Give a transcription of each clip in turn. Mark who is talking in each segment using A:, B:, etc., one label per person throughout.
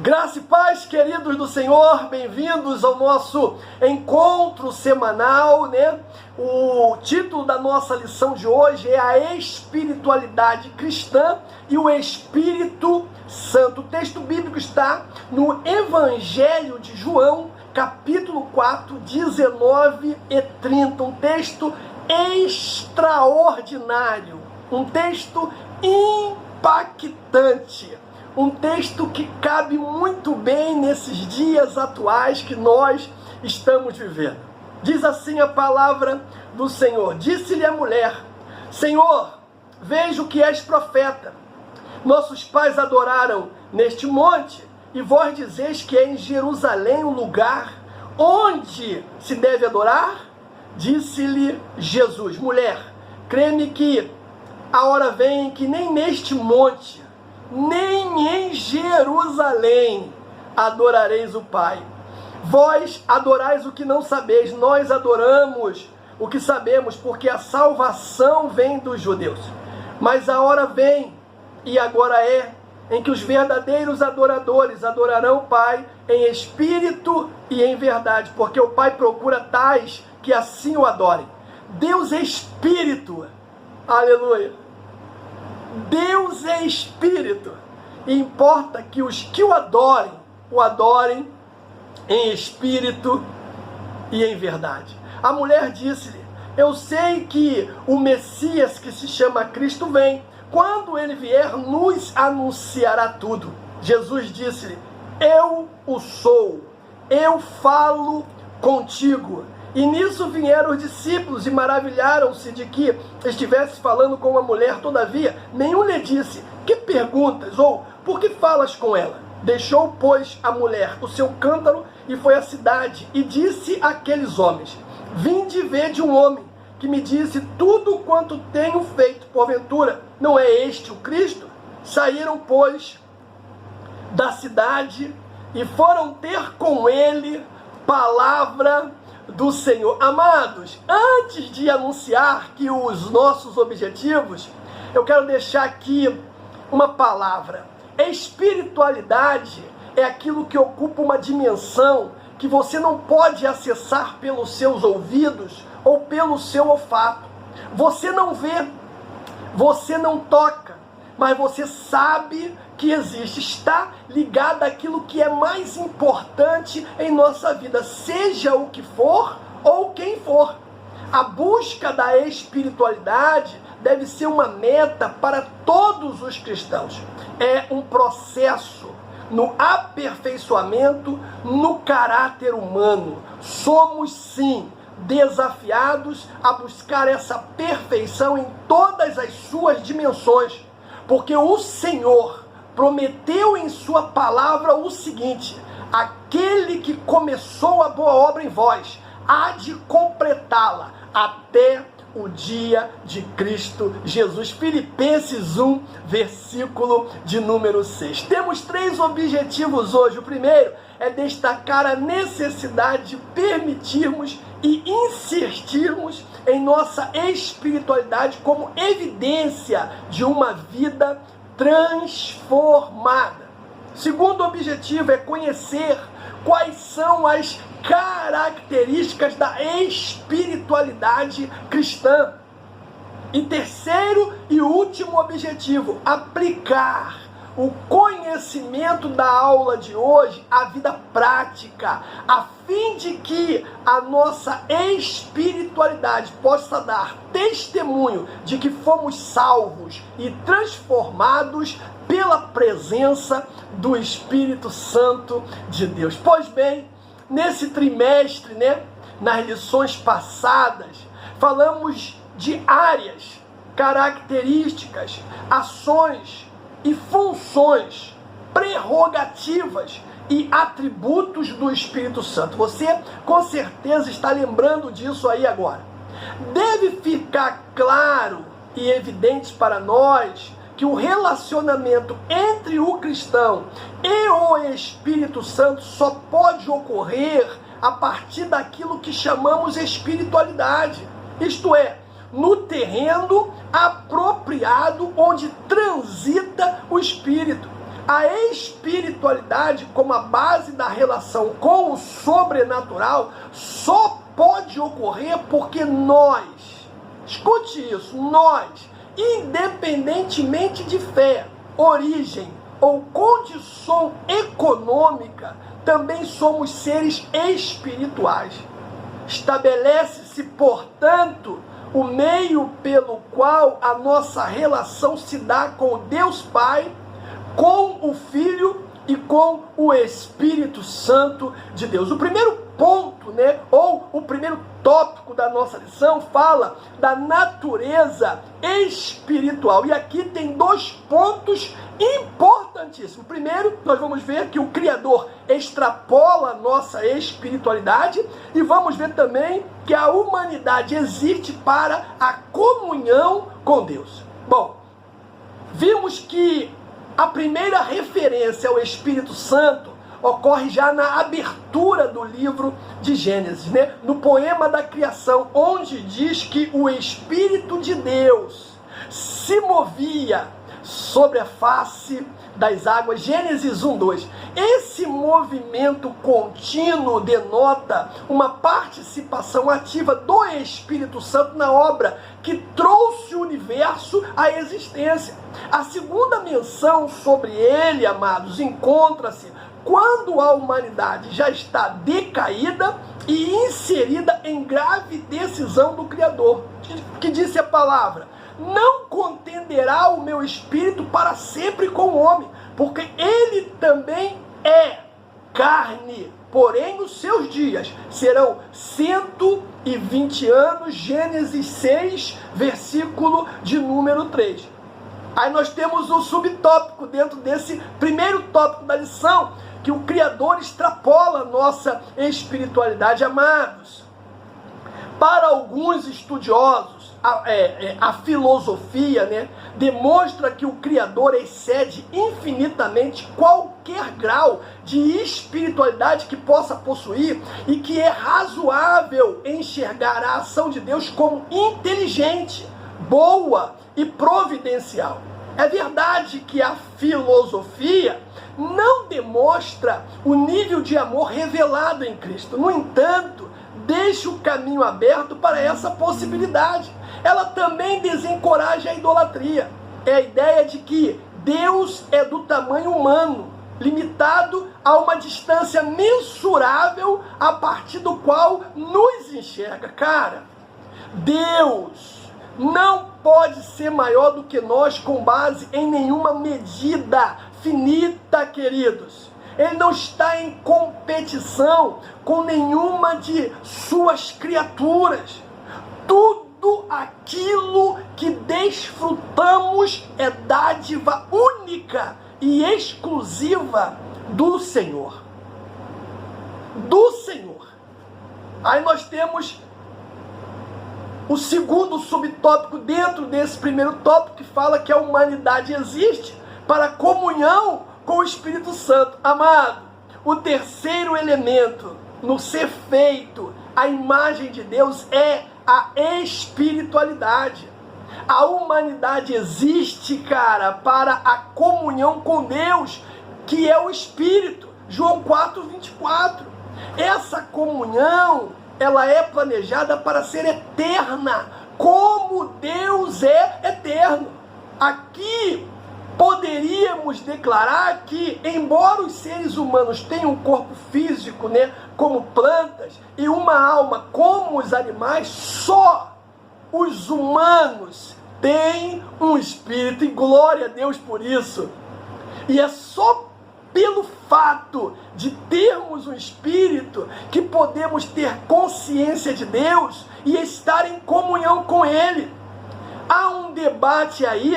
A: Graça e paz, queridos do Senhor, bem-vindos ao nosso encontro semanal, né? O título da nossa lição de hoje é a espiritualidade cristã e o Espírito Santo. O texto bíblico está no Evangelho de João, capítulo 4, 19 e 30. Um texto extraordinário, um texto impactante. Um texto que cabe muito bem nesses dias atuais que nós estamos vivendo. Diz assim a palavra do Senhor. Disse-lhe a mulher: Senhor, vejo que és profeta. Nossos pais adoraram neste monte, e vós dizeis que é em Jerusalém o lugar onde se deve adorar? Disse-lhe Jesus: Mulher, crê-me que a hora vem que nem neste monte, nem em Jerusalém adorareis o Pai. Vós adorais o que não sabeis, nós adoramos o que sabemos, porque a salvação vem dos judeus. Mas a hora vem, e agora é, em que os verdadeiros adoradores adorarão o Pai em espírito e em verdade, porque o Pai procura tais que assim o adorem. Deus é espírito, aleluia. Deus é espírito, e importa que os que o adorem em espírito e em verdade. A mulher disse-lhe: eu sei que o Messias, que se chama Cristo, vem. Quando ele vier, nos anunciará tudo. Jesus disse-lhe: eu o sou, eu falo contigo. E nisso vieram os discípulos e maravilharam-se de que estivesse falando com uma mulher. Todavia, nenhum lhe disse: que perguntas? Ou, por que falas com ela? Deixou, pois, a mulher o seu cântaro e foi à cidade. E disse àqueles homens: vinde ver de um homem que me disse tudo quanto tenho feito. Porventura, não é este o Cristo? Saíram, pois, da cidade e foram ter com ele palavra do Senhor. Amados, antes de anunciar que os nossos objetivos, eu quero deixar aqui uma palavra. Espiritualidade é aquilo que ocupa uma dimensão que você não pode acessar pelos seus ouvidos ou pelo seu olfato. Você não vê, você não toca, mas você sabe que existe, está ligado àquilo que é mais importante em nossa vida, seja o que for ou quem for. A busca da espiritualidade deve ser uma meta para todos os cristãos. É um processo no aperfeiçoamento no caráter humano. Somos sim desafiados a buscar essa perfeição em todas as suas dimensões, porque o Senhor prometeu em sua palavra o seguinte: aquele que começou a boa obra em vós há de completá-la até o dia de Cristo Jesus. Filipenses 1, versículo de número 6. Temos 3 objetivos hoje. O primeiro é destacar a necessidade de permitirmos e insistirmos em nossa espiritualidade como evidência de uma vida transformada. Segundo objetivo é conhecer quais são as características da espiritualidade cristã. E terceiro e último objetivo, aplicar o conhecimento da aula de hoje à vida prática, a fim de que a nossa espiritualidade possa dar testemunho de que fomos salvos e transformados pela presença do Espírito Santo de Deus. Pois bem, nesse trimestre, nas lições passadas, falamos de áreas, características, ações e funções, prerrogativas e atributos do Espírito Santo. Você com certeza está lembrando disso aí agora. Deve ficar claro e evidente para nós que o relacionamento entre o cristão e o Espírito Santo só pode ocorrer a partir daquilo que chamamos espiritualidade. Isto é, no terreno apropriado onde transita o Espírito. A espiritualidade, como a base da relação com o sobrenatural, só pode ocorrer porque nós, escute isso, nós, independentemente de fé, origem ou condição econômica, também somos seres espirituais. Estabelece-se, portanto, o meio pelo qual a nossa relação se dá com Deus Pai, com o Filho e com o Espírito Santo de Deus. O primeiro ponto, ou o primeiro tópico da nossa lição fala da natureza espiritual. E aqui tem 2 pontos importantíssimos. Primeiro, nós vamos ver que o Criador extrapola a nossa espiritualidade e vamos ver também que a humanidade existe para a comunhão com Deus. Bom, vimos que a primeira referência ao Espírito Santo ocorre já na abertura do livro de Gênesis, no poema da criação, onde diz que o Espírito de Deus se movia sobre a face das águas. Gênesis 1:2. Esse movimento contínuo denota uma participação ativa do Espírito Santo na obra que trouxe o universo à existência. A segunda menção sobre ele, amados, encontra-se quando a humanidade já está decaída e inserida em grave decisão do Criador, que disse a palavra: não contenderá o meu espírito para sempre com o homem, porque ele também é carne, porém os seus dias serão 120 anos, Gênesis 6, versículo de número 3. Aí nós temos um subtópico dentro desse primeiro tópico da lição, que o Criador extrapola a nossa espiritualidade, amados. Para alguns estudiosos, a filosofia, demonstra que o Criador excede infinitamente qualquer grau de espiritualidade que possa possuir e que é razoável enxergar a ação de Deus como inteligente, boa e providencial. É verdade que a filosofia não demonstra o nível de amor revelado em Cristo. No entanto, deixa o caminho aberto para essa possibilidade. Ela também desencoraja a idolatria. É a ideia de que Deus é do tamanho humano, limitado a uma distância mensurável a partir do qual nos enxerga. Cara, Deus não pode ser maior do que nós com base em nenhuma medida finita, queridos. Ele não está em competição com nenhuma de suas criaturas. Tudo aquilo que desfrutamos é dádiva única e exclusiva do Senhor. Do Senhor. Aí nós temos o segundo subtópico dentro desse primeiro tópico, que fala que a humanidade existe para comunhão com o Espírito Santo. Amado, o terceiro elemento no ser feito à imagem de Deus é a espiritualidade. A humanidade existe, cara, para a comunhão com Deus, que é o Espírito. João 4:24. Essa comunhão, ela é planejada para ser eterna, como Deus é eterno. Aqui poderíamos declarar que, embora os seres humanos tenham um corpo físico, como plantas, e uma alma como os animais, só os humanos têm um espírito, e glória a Deus por isso. E é só pelo fato de termos um espírito que podemos ter consciência de Deus e estar em comunhão com Ele. Há um debate aí,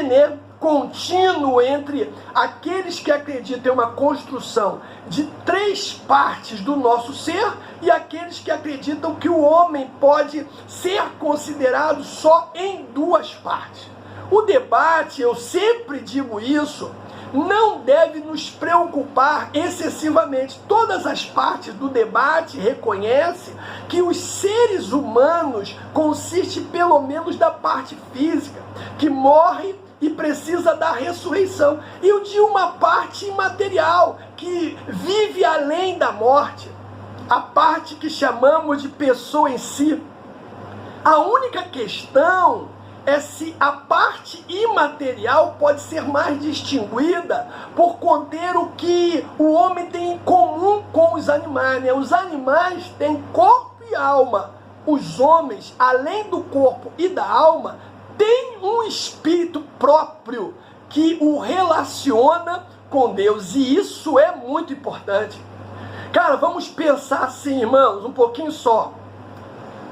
A: contínuo entre aqueles que acreditam em uma construção de 3 partes do nosso ser e aqueles que acreditam que o homem pode ser considerado só em 2 partes. O debate, eu sempre digo isso, não deve nos preocupar excessivamente. Todas as partes do debate reconhecem que os seres humanos consistem pelo menos da parte física, que morre e precisa da ressurreição. E o de uma parte imaterial, que vive além da morte, a parte que chamamos de pessoa em si. A única questão é se a parte imaterial pode ser mais distinguida por conter o que o homem tem em comum com os animais, né? Os animais têm corpo e alma. Os homens, além do corpo e da alma, têm um espírito próprio que o relaciona com Deus. E isso é muito importante. Cara, vamos pensar assim, irmãos, um pouquinho só.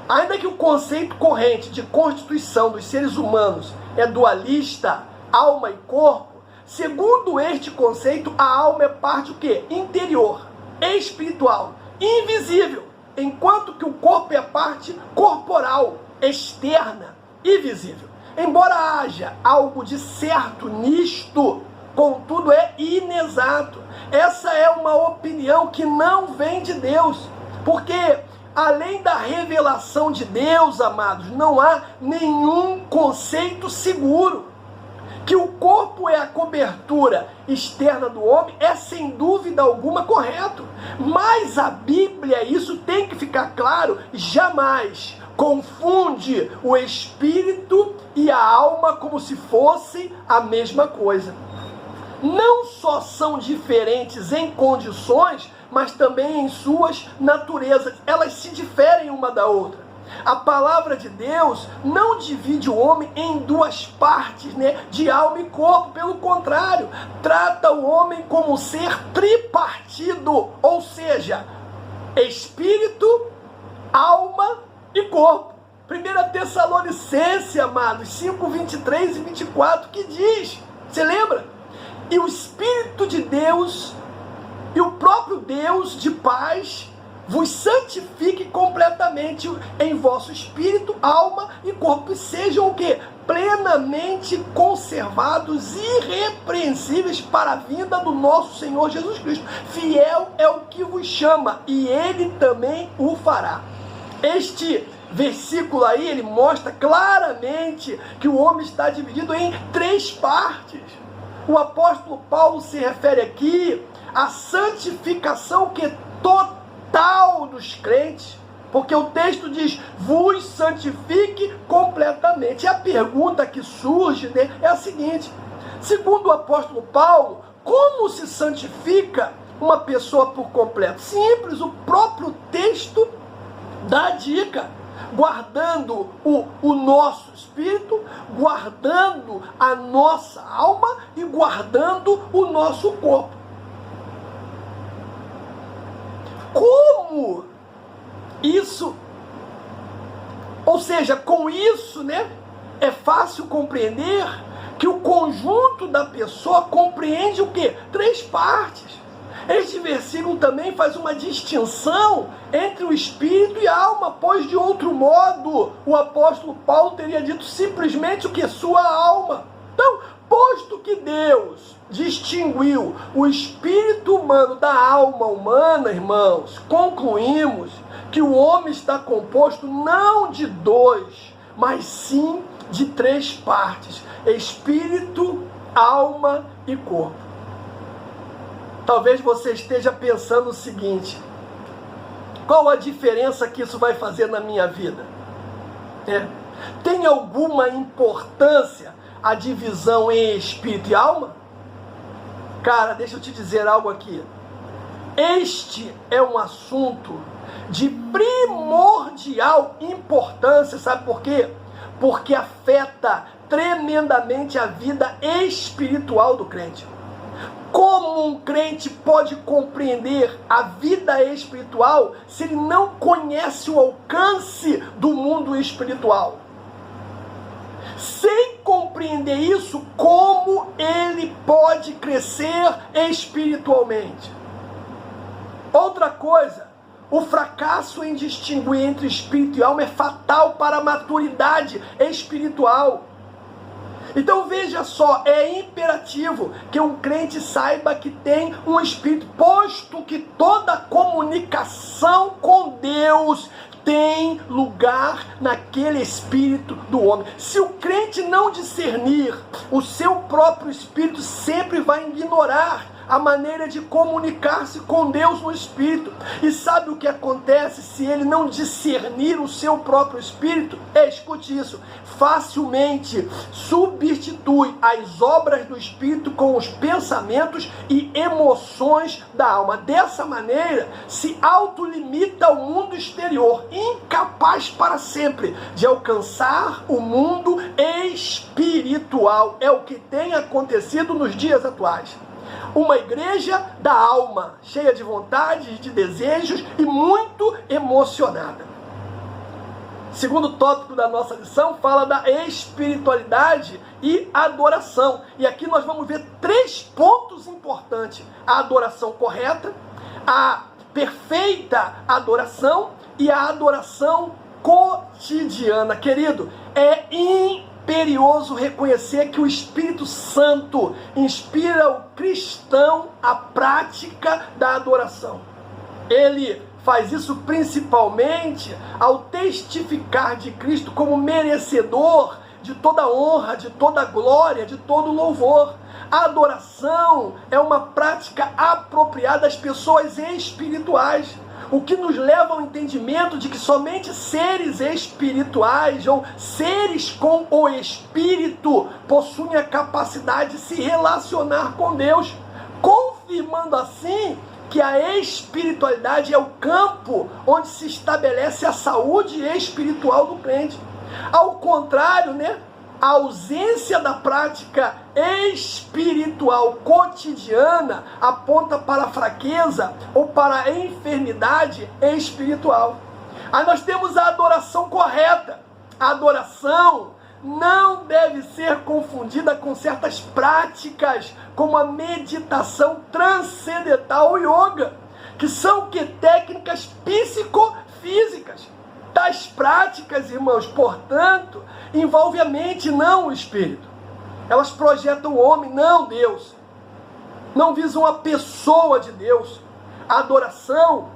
A: Ainda que o conceito corrente de constituição dos seres humanos é dualista, alma e corpo, segundo este conceito, a alma é parte o quê? Interior, espiritual, invisível, enquanto que o corpo é a parte corporal, externa e visível. Embora haja algo de certo nisto, contudo é inexato. Essa é uma opinião que não vem de Deus, porque além da revelação de Deus, amados, não há nenhum conceito seguro. Que o corpo é a cobertura externa do homem é sem dúvida alguma correto. Mas a Bíblia, isso tem que ficar claro, jamais confunde o espírito e a alma como se fossem a mesma coisa. Não só são diferentes em condições, mas também em suas naturezas. Elas se diferem uma da outra. A palavra de Deus não divide o homem em duas partes, né, de alma e corpo. Pelo contrário, trata o homem como um ser tripartido, ou seja, espírito, alma e corpo. 1 Tessalonicenses, amados, 5, 23 e 24, que diz, você lembra? E o Espírito de Deus e o próprio Deus de paz vos santifique completamente em vosso espírito, alma e corpo, e sejam o quê? Plenamente conservados, irrepreensíveis para a vinda do nosso Senhor Jesus Cristo. Fiel é o que vos chama, e Ele também o fará. Este versículo aí, ele mostra claramente que o homem está dividido em três partes. O apóstolo Paulo se refere aqui à santificação que é total dos crentes, porque o texto diz, vos santifique completamente. E a pergunta que surge, né, é a seguinte, segundo o apóstolo Paulo, como se santifica uma pessoa por completo? Simples, o próprio texto dá a dica, guardando o nosso espírito, guardando a nossa alma e guardando o nosso corpo. Como isso? Ou seja, com isso, né, é fácil compreender que o conjunto da pessoa compreende o quê? Três partes. Este versículo também faz uma distinção entre o espírito e a alma, pois de outro modo o apóstolo Paulo teria dito simplesmente o que? Sua alma. Então, posto que Deus distinguiu o espírito humano da alma humana, irmãos, concluímos que o homem está composto não de dois, mas sim de três partes: espírito, alma e corpo. Talvez você esteja pensando o seguinte, qual a diferença que isso vai fazer na minha vida? Tem alguma importância a divisão em espírito e alma? Cara, deixa eu te dizer algo aqui. Este é um assunto de primordial importância, sabe por quê? Porque afeta tremendamente a vida espiritual do crente. Como um crente pode compreender a vida espiritual se ele não conhece o alcance do mundo espiritual? Sem compreender isso, como ele pode crescer espiritualmente? Outra coisa, o fracasso em distinguir entre espírito e alma é fatal para a maturidade espiritual. Então veja só, é imperativo que um crente saiba que tem um espírito, posto que toda comunicação com Deus tem lugar naquele espírito do homem. Se o crente não discernir o seu próprio espírito, sempre vai ignorar a maneira de comunicar-se com Deus no espírito. E sabe o que acontece se ele não discernir o seu próprio espírito? Escute isso, facilmente substitui as obras do espírito com os pensamentos e emoções da alma. Dessa maneira, se autolimita ao mundo exterior, incapaz para sempre de alcançar o mundo espiritual. É o que tem acontecido nos dias atuais. Uma igreja da alma, cheia de vontades, de desejos e muito emocionada. Segundo tópico da nossa lição fala da espiritualidade e adoração. E aqui nós vamos ver 3 pontos importantes: a adoração correta, a perfeita adoração e a adoração cotidiana. Querido, é imperioso reconhecer que o Espírito Santo inspira o cristão à prática da adoração. Ele faz isso principalmente ao testificar de Cristo como merecedor de toda honra, de toda glória, de todo louvor. A adoração é uma prática apropriada às pessoas espirituais, o que nos leva ao entendimento de que somente seres espirituais ou seres com o Espírito possuem a capacidade de se relacionar com Deus, confirmando assim que a espiritualidade é o campo onde se estabelece a saúde espiritual do crente. Ao contrário, a ausência da prática espiritual cotidiana aponta para a fraqueza ou para a enfermidade espiritual. Aí nós temos a adoração correta. A adoração não deve ser confundida com certas práticas, como a meditação transcendental ou yoga, que são técnicas psicofísicas. Tais práticas, irmãos, portanto, envolvem a mente, não o espírito. Elas projetam o homem, não Deus. Não visam a pessoa de Deus. A adoração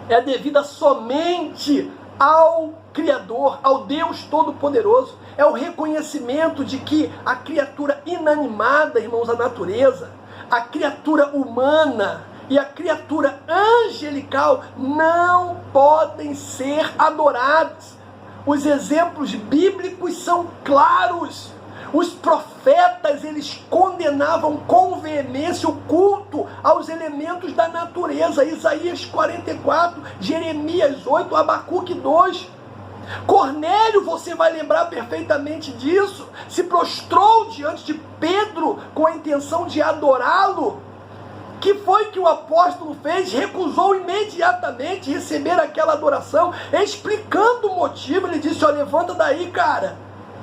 A: é devida somente ao Criador, ao Deus Todo-Poderoso. É o reconhecimento de que a criatura inanimada, irmãos, a natureza, a criatura humana e a criatura angelical não podem ser adoradas. Os exemplos bíblicos são claros. Os profetas, eles condenavam com veemência o culto aos elementos da natureza. Isaías 44, Jeremias 8, Abacuque 2. Cornélio, você vai lembrar perfeitamente disso, se prostrou diante de Pedro com a intenção de adorá-lo. Que foi que o apóstolo fez? Recusou imediatamente receber aquela adoração, explicando o motivo. Ele disse: levanta daí, cara,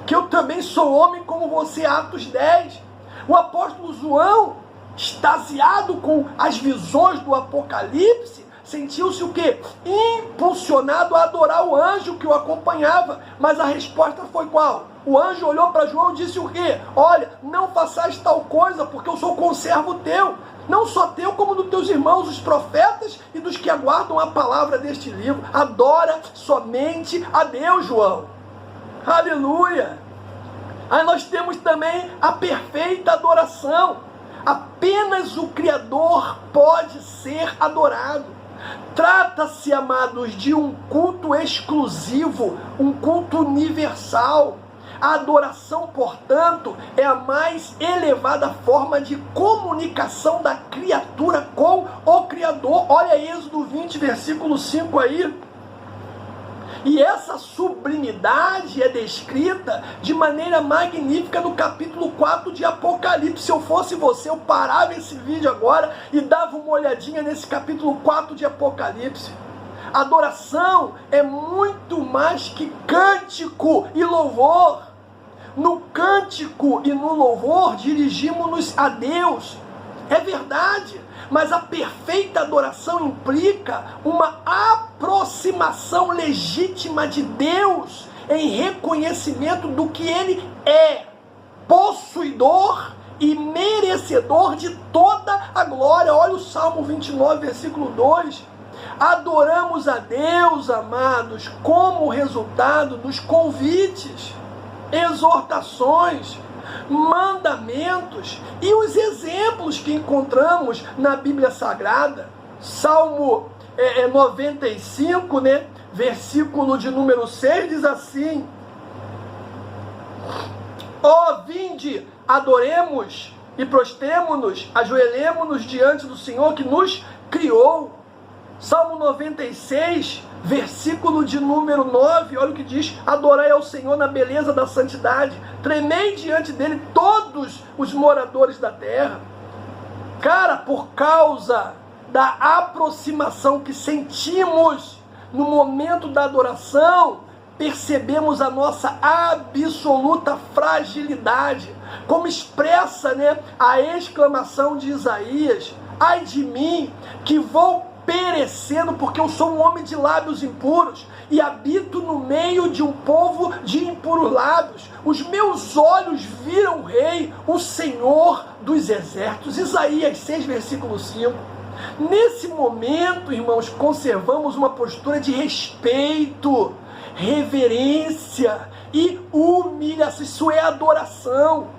A: que eu também sou homem como você. Atos 10. O apóstolo João, extasiado com as visões do Apocalipse, sentiu-se o quê? Impulsionado a adorar o anjo que o acompanhava. Mas a resposta foi qual? O anjo olhou para João e disse o quê? Olha, não façais tal coisa, porque eu sou conservo teu. Não só teu, como dos teus irmãos, os profetas e dos que aguardam a palavra deste livro. Adora somente a Deus, João. Aleluia! Aí nós temos também a perfeita adoração. Apenas o Criador pode ser adorado. Trata-se, amados, de um culto exclusivo, um culto universal. A adoração, portanto, é a mais elevada forma de comunicação da criatura com o Criador. Olha Êxodo 20, versículo 5 aí. E essa sublimidade é descrita de maneira magnífica no capítulo 4 de Apocalipse. Se eu fosse você, eu parava esse vídeo agora e dava uma olhadinha nesse capítulo 4 de Apocalipse. Adoração é muito mais que cântico e louvor. No cântico e no louvor dirigimos-nos a Deus. É verdade, mas a perfeita adoração implica uma aproximação legítima de Deus em reconhecimento do que Ele é, possuidor e merecedor de toda a glória. Olha o Salmo 29, versículo 2. Adoramos a Deus, amados, como resultado dos convites, exortações, mandamentos e os exemplos que encontramos na Bíblia Sagrada. Salmo 95, né? Versículo de número 6 diz assim: ó, vinde, adoremos e prostremo-nos, ajoelhemo-nos diante do Senhor que nos criou. Salmo 96, versículo de número 9, olha o que diz: adorai ao Senhor na beleza da santidade, tremei diante dele todos os moradores da terra. Cara, por causa da aproximação que sentimos no momento da adoração, percebemos a nossa absoluta fragilidade, como expressa, né, a exclamação de Isaías: ai de mim, que vou perecendo, porque eu sou um homem de lábios impuros e habito no meio de um povo de impuros lábios. Os meus olhos viram o Rei, o Senhor dos exércitos. Isaías 6, versículo 5. Nesse momento, irmãos, conservamos uma postura de respeito, reverência e humilhação. Isso é adoração,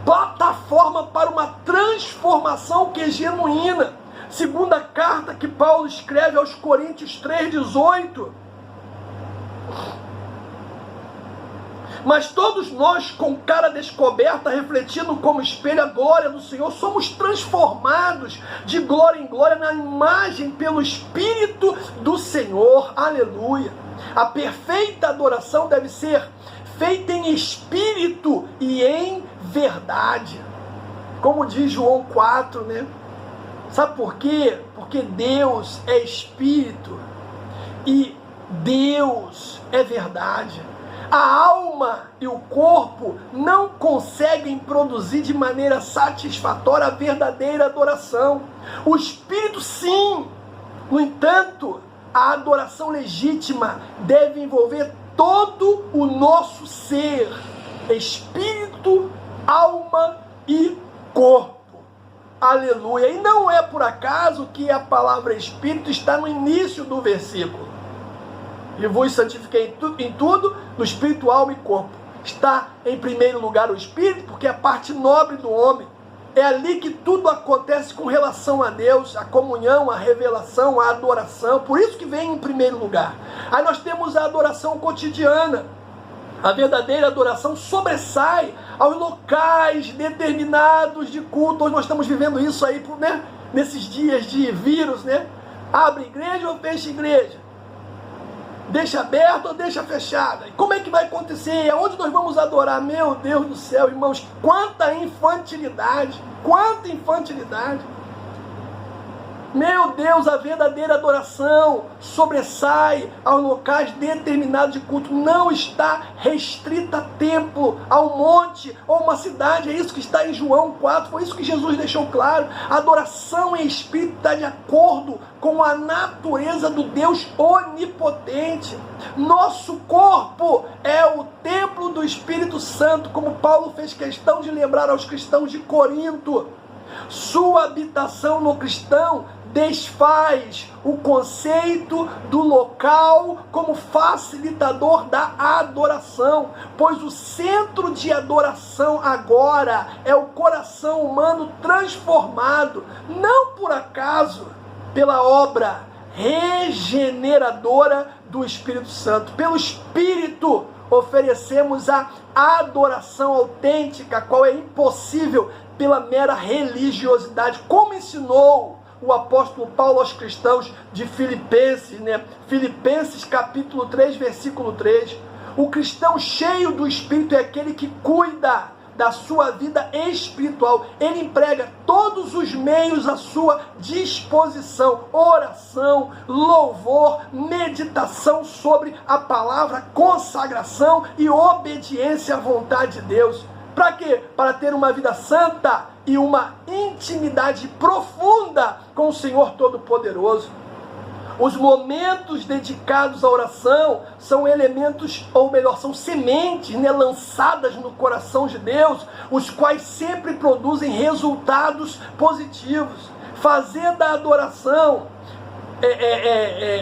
A: plataforma para uma transformação que é genuína. Segunda carta que Paulo escreve aos Coríntios 3,18. Mas todos nós, com cara descoberta, refletindo como espelho a glória do Senhor, somos transformados de glória em glória na imagem pelo Espírito do Senhor. Aleluia! A perfeita adoração deve ser feita em espírito e em verdade. Como diz João 4, né? Sabe por quê? Porque Deus é espírito e Deus é verdade. A alma e o corpo não conseguem produzir de maneira satisfatória a verdadeira adoração. O espírito, sim. No entanto, a adoração legítima deve envolver todo o nosso ser, espírito, alma e corpo. Aleluia! E não é por acaso que a palavra espírito está no início do versículo. E vos santifiquei em tudo, no espírito, alma e corpo. Está em primeiro lugar o espírito, porque é a parte nobre do homem. É ali que tudo acontece com relação a Deus, a comunhão, a revelação, a adoração. Por isso que vem em primeiro lugar. Aí nós temos a adoração cotidiana. A verdadeira adoração sobressai aos locais determinados de culto. Hoje nós estamos vivendo isso aí, né? Nesses dias de vírus, né? Abre igreja ou fecha igreja? Deixa aberta ou deixa fechada? E como é que vai acontecer? Aonde nós vamos adorar? Meu Deus do céu, irmãos, quanta infantilidade! Quanta infantilidade! Meu Deus, a verdadeira adoração sobressai aos locais determinados de culto. Não está restrita a templo, a um monte ou uma cidade. É isso que está em João 4. Foi isso que Jesus deixou claro. A adoração em espírito está de acordo com a natureza do Deus onipotente. Nosso corpo é o templo do Espírito Santo, como Paulo fez questão de lembrar aos cristãos de Corinto. Sua habitação no cristão desfaz o conceito do local como facilitador da adoração, pois o centro de adoração agora é o coração humano transformado, não por acaso, pela obra regeneradora do Espírito Santo. Pelo Espírito oferecemos a adoração autêntica, a qual é impossível pela mera religiosidade, como ensinou o apóstolo Paulo aos cristãos de Filipenses, né? Filipenses capítulo 3, versículo 3. O cristão cheio do Espírito é aquele que cuida da sua vida espiritual. Ele emprega todos os meios à sua disposição: oração, louvor, meditação sobre a palavra, consagração e obediência à vontade de Deus. Para quê? Para ter uma vida santa e uma intimidade profunda com o Senhor Todo-Poderoso. Os momentos dedicados à oração são elementos, ou melhor, são sementes, né, lançadas no coração de Deus, os quais sempre produzem resultados positivos. Fazer da adoração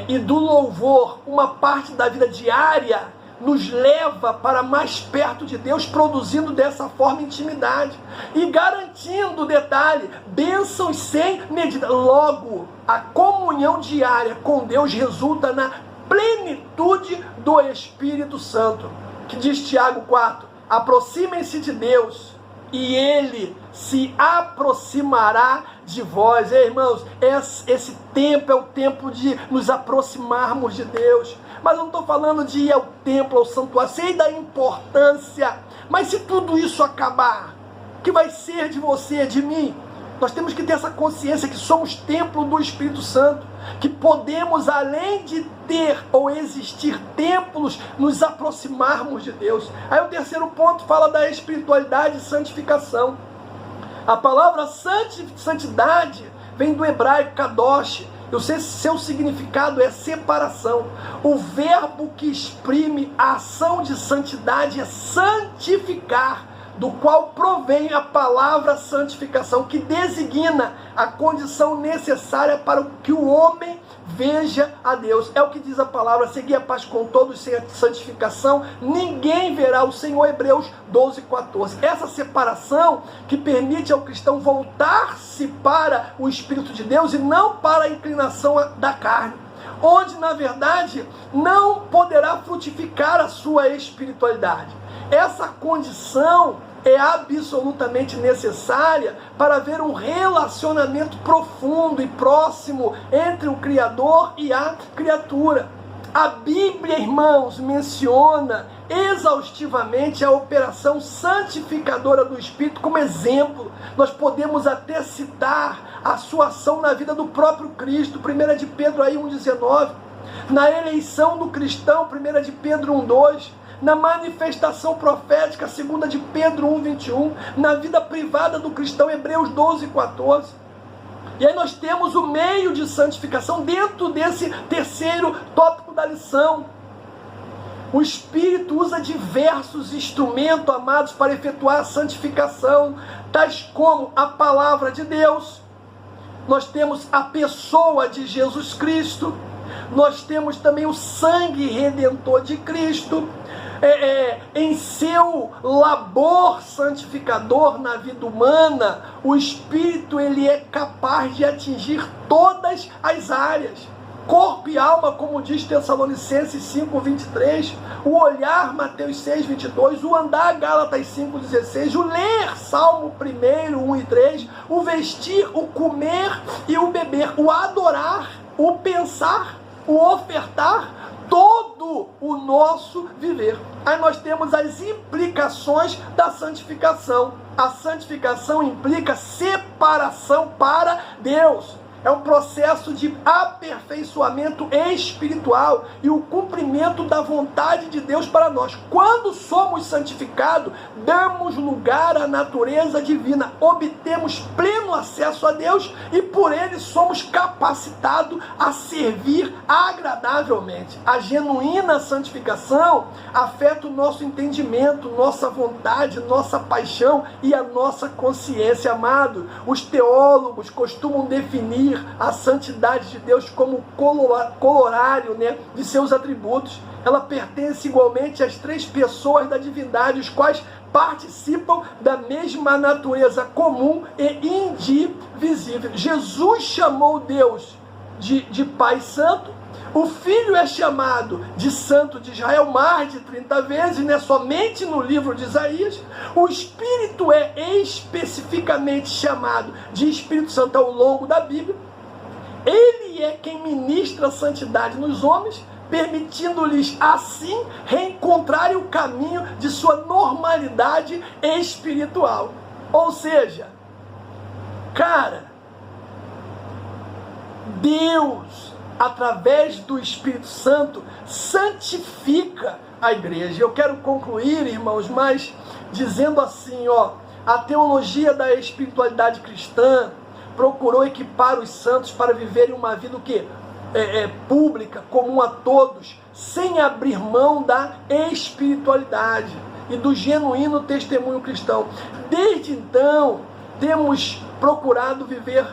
A: e do louvor, uma parte da vida diária, nos leva para mais perto de Deus, produzindo dessa forma intimidade e garantindo, detalhe, bênçãos sem medida. Logo, a comunhão diária com Deus resulta na plenitude do Espírito Santo, que diz Tiago 4, aproximem-se de Deus e Ele se aproximará de vós. Irmãos, esse tempo é o tempo de nos aproximarmos de Deus. Mas eu não estou falando de ir ao templo, ao santuário, sei da importância. Mas se tudo isso acabar, o que vai ser de você, de mim? Nós temos que ter essa consciência que somos templo do Espírito Santo, que podemos, além de ter ou existir templos, nos aproximarmos de Deus. Aí o terceiro ponto fala da espiritualidade e santificação. A palavra santidade vem do hebraico kadosh. O seu significado é separação. O verbo que exprime a ação de santidade é santificar, do qual provém a palavra santificação, que designa a condição necessária para que o homem veja a Deus. É o que diz a palavra: seguir a paz com todos sem a santificação, ninguém verá o Senhor. Hebreus 12:14. Essa separação que permite ao cristão voltar-se para o Espírito de Deus e não para a inclinação da carne, onde na verdade não poderá frutificar a sua espiritualidade. Essa condição é absolutamente necessária para haver um relacionamento profundo e próximo entre o Criador e a criatura. A Bíblia, irmãos, menciona exaustivamente a operação santificadora do Espírito como exemplo. Nós podemos até citar a sua ação na vida do próprio Cristo, 1 de Pedro 1,19, na eleição do cristão, 1 de Pedro 1,2, na manifestação profética, 2 de Pedro 1,21, na vida privada do cristão, Hebreus 12,14. E aí nós temos o meio de santificação dentro desse terceiro tópico da lição. O Espírito usa diversos instrumentos, amados, para efetuar a santificação, tais como a palavra de Deus. Nós temos a pessoa de Jesus Cristo. Nós temos também o sangue redentor de Cristo. Em seu labor santificador na vida humana, o Espírito ele é capaz de atingir todas as áreas, corpo e alma, como diz Tessalonicenses 5,23, o olhar, Mateus 6,22, o andar, Gálatas 5,16, o ler, Salmo 1, 1 e 3, o vestir, o comer e o beber, o adorar, o pensar, o ofertar, todo o nosso viver. Aí nós temos as implicações da santificação. A santificação implica separação para Deus. É um processo de aperfeiçoamento espiritual e o cumprimento da vontade de Deus para nós. Quando somos santificados, damos lugar à natureza divina, obtemos pleno acesso a Deus e por ele somos capacitados a servir agradavelmente. A genuína santificação afeta o nosso entendimento, nossa vontade, nossa paixão e a nossa consciência, amado. Os teólogos costumam definir a santidade de Deus como corolário, de seus atributos. Ela pertence igualmente às três pessoas da divindade, os quais participam da mesma natureza comum e indivisível. Jesus chamou Deus de Pai Santo. O Filho é chamado de Santo de Israel mais de 30 vezes, somente no livro de Isaías. O Espírito é especificamente chamado de Espírito Santo ao longo da Bíblia. Ele é quem ministra a santidade nos homens, permitindo-lhes assim reencontrarem o caminho de sua normalidade espiritual. Ou seja, Deus, através do Espírito Santo, santifica a igreja. Eu quero concluir, irmãos, mas dizendo assim, a teologia da espiritualidade cristã procurou equipar os santos para viverem uma vida pública, comum a todos, sem abrir mão da espiritualidade e do genuíno testemunho cristão. Desde então, temos procurado viver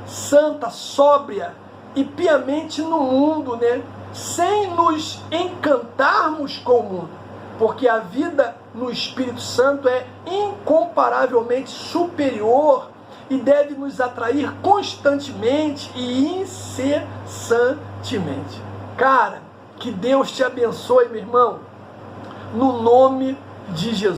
A: santa, sóbria e piamente no mundo, né? Sem nos encantarmos com o mundo, porque a vida no Espírito Santo é incomparavelmente superior e deve nos atrair constantemente e incessantemente. Cara, que Deus te abençoe, meu irmão, no nome de Jesus.